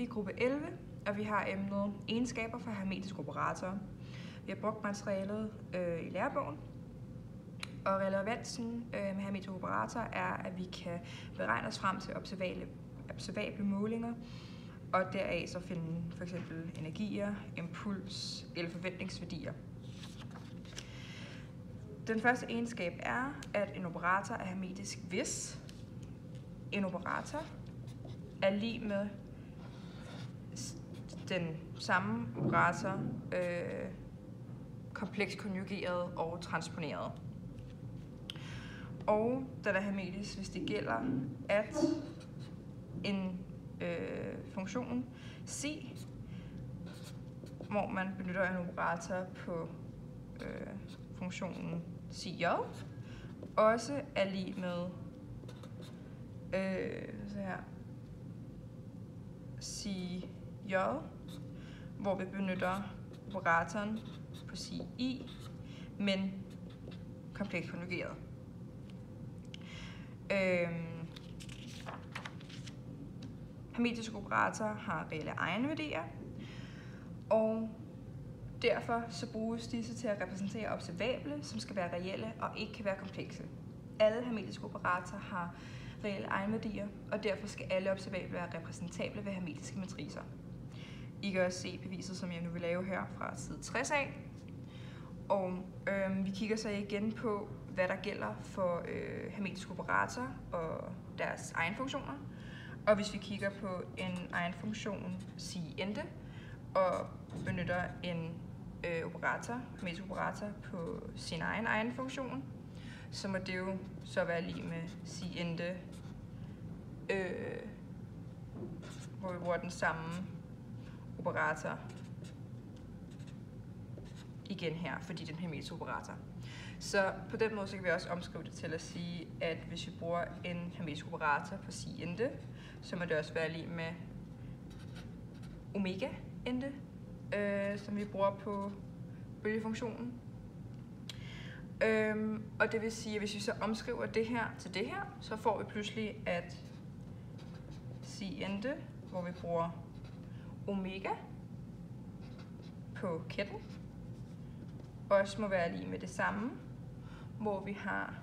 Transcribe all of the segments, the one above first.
Vi er gruppe 11, og vi har emnet egenskaber for hermetiske operatorer. Vi har brugt materialet i lærebogen, og relevansen med hermetiske operatorer er, at vi kan beregne os frem til observable målinger, og deraf så finde for eksempel energier, impuls eller forventningsværdier. Den første egenskab er, at en operator er hermetisk, hvis en operator er lig med den samme operator, kompleks konjugeret og transponeret. Og den er hermetisk, hvis det gælder, at en funktion C, hvor man benytter en operator på funktionen CJ, også er lig med CJ, hvor vi benytter operatoren på CI, men kompleks konjugeret. Hermetiske operatorer har reelle egenværdier, og derfor så bruges disse til at repræsentere observable, som skal være reelle og ikke kan være komplekse. Alle hermetiske operatorer har reelle egenværdier, og derfor skal alle observable være repræsentable ved hermetiske matricer. I kan også se beviset, som jeg nu vil lave her fra side 60 af. Og vi kigger så igen på, hvad der gælder for hermetiske operatorer og deres egenfunktioner. Og hvis vi kigger på en egenfunktion CINDE og benytter en hermetisk operator på sin egen egenfunktion, så må det jo så være lige med CINDE, hvor vi bruger den samme operator igen her, fordi den hermetiske operator. Så på den måde så kan vi også omskrive det til at sige, at hvis vi bruger en hermetisk operator på CINDE, så må det også være lige med omega inde, som vi bruger på bølgefunktionen. Og det vil sige, at hvis vi så omskriver det her til det her, så får vi pludselig, at CINDE, hvor vi bruger omega på kætten, også må være lige med det samme, hvor vi har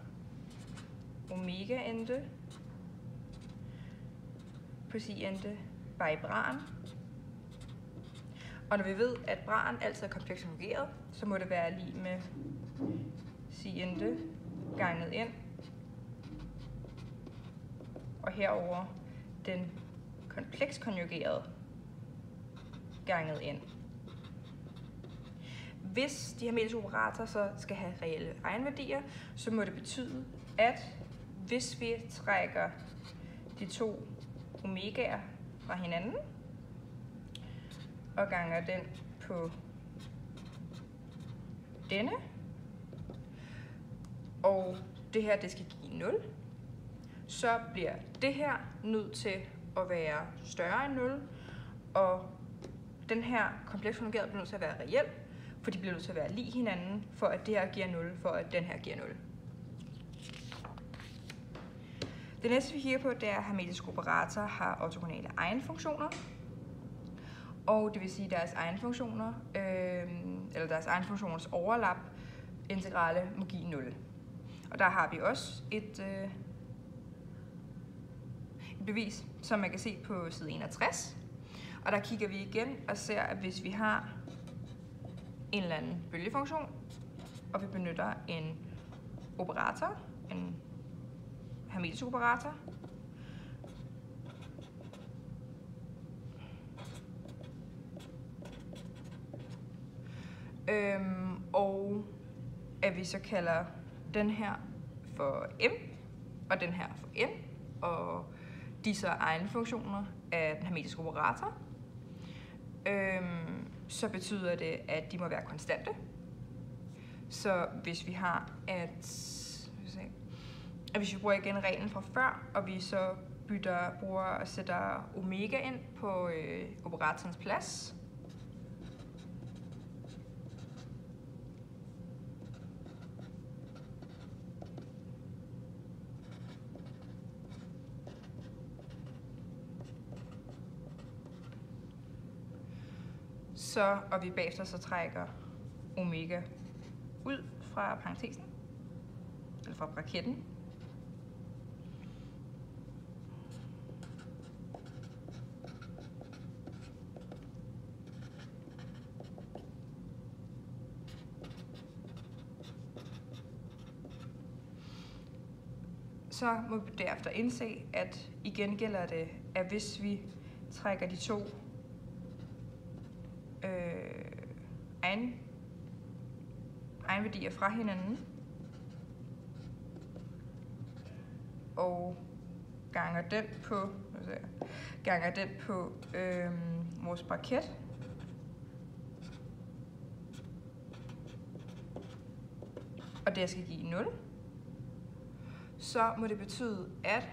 omega ende på CINDE by bran. Og når vi ved, at bran altid er kompleks konjugeret, så må det være lige med CINDE ganget ind, og herover den kompleks konjugerede ganget ind. Hvis de hermetiske operatorer så skal have reelle egenværdier, så må det betyde, at hvis vi trækker de to omegaer fra hinanden og ganger den på denne, og det her det skal give 0, så bliver det her nødt til at være større end 0, og den her kompleks konjugerede bliver nødt til at være reel, for de bliver nødt til at være lig hinanden, for at det her giver 0, for at den her giver 0. Det næste vi kigger på, det er, at hermetiske operatorer har ortogonale egenfunktioner. Og det vil sige, at deres egenfunktioner, eller deres egenfunktioners overlap, integrale må give 0. Og der har vi også et bevis, som man kan se på side 61. Og der kigger vi igen og ser, at hvis vi har en eller anden bølgefunktion, og vi benytter en operator, en hermetisk operator, og at vi så kalder den her for M, og den her for N, og de så egenfunktioner af den hermetiske operator, så betyder det, at de må være konstante. Så hvis vi har, hvis vi bruger igen reglen fra før, og vi så bruger og sætter omega ind på operatorens plads, og vi bagefter så trækker omega ud fra parentesen, eller fra braketten. Så må vi derefter indse, at igen gælder det, at hvis vi trækker de to egenværdier fra hinanden og ganger den på vores braket, og det skal give 0, så må det betyde, at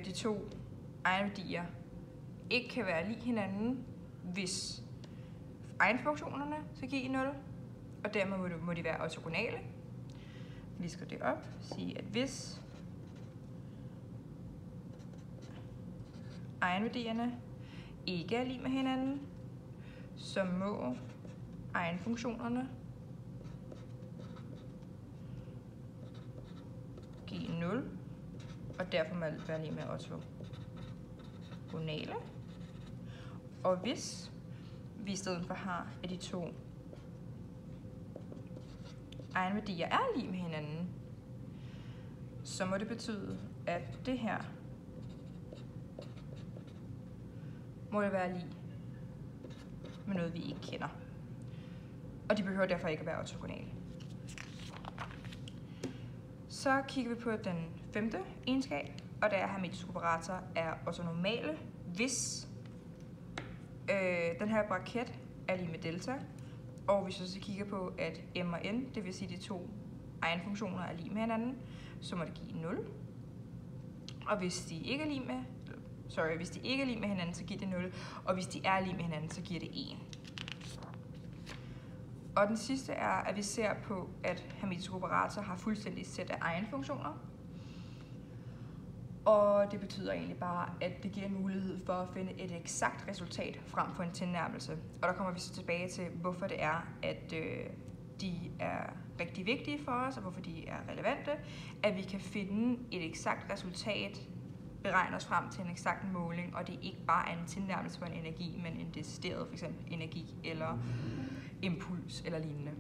de to egenværdier ikke kan være lig hinanden, hvis egenfunktionerne skal give 0, og dermed må de være ortogonale. Vi skriver det op, sige, at hvis egenværdierne ikke er lig med hinanden, så må egenfunktionerne give 0, og derfor må det være lig med ortogonale. Og hvis vi i stedet for har, at de to egenværdier er lig med hinanden, så må det betyde, at det her må det være lig med noget, vi ikke kender. Og de behøver derfor ikke at være ortogonale. Så kigger vi på den 5. egenskab, og det er, at hermetiske operatorer er ortonormale, hvis den her braket er lig med delta, og hvis vi så kigger på, at m og n, det vil sige, at de to egenfunktioner er lig med hinanden, så må det give 0. Og hvis de ikke er lig med, hinanden, så giver det 0, og hvis de er lig med hinanden, så giver det 1. Og den sidste er, at vi ser på, at hermetiske operatorer har fuldstændig sæt af egenfunktioner. Og det betyder egentlig bare, at det giver en mulighed for at finde et eksakt resultat frem for en tilnærmelse. Og der kommer vi så tilbage til, hvorfor det er, at de er rigtig vigtige for os, og hvorfor de er relevante. At vi kan finde et eksakt resultat, beregne os frem til en eksakt måling, og det ikke bare er en tilnærmelse for en energi, men en decideret, f.eks. energi eller impuls eller lignende.